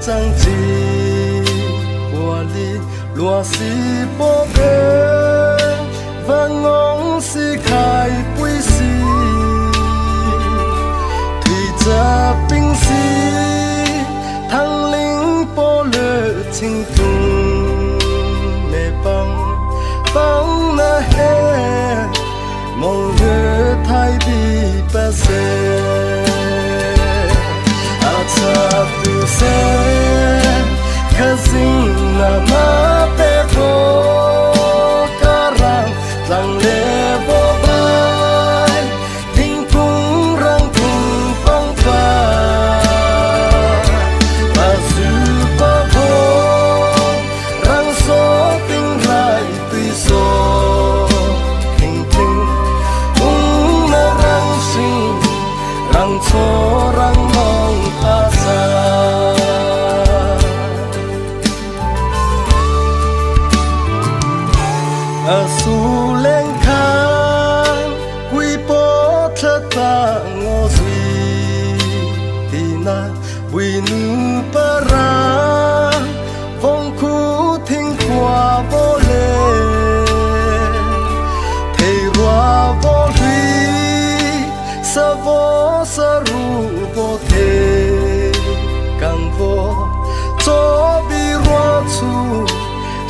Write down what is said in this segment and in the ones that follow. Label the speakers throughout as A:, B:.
A: 张起我里若是波边，万昂是开杯时，推着冰丝，汤林波乐青土，没帮那黑，梦月太低不色。Satu sen kasih nama pepo karang lang levo ba su lên khang quy bó thất ta ngô duy thì na bùi nu ba ra vong khu thinh qua vô lệ thầy hoa vô huy sa vô sa ru vô thề càng vô cho bi hoa chu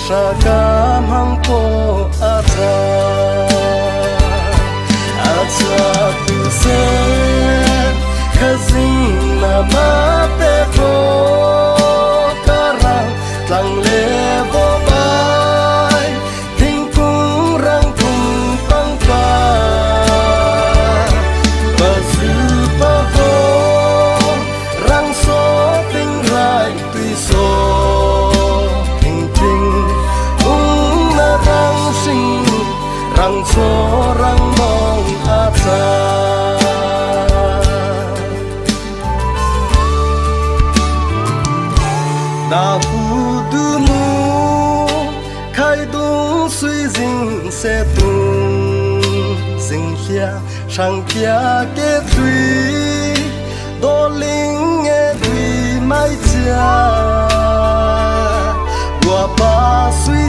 A: sa cam hang po ata tu se khazin na ma pe po karang tlang le bo bai thing kung rang kung pang pa ba su pa vo rang so ting rai tui so rang cho rang mong ata da hu du mu khai dung suy dinh sẽ tung dinh hia sang kia kế tùy đô linh nghe tùy mai cha qua ba suy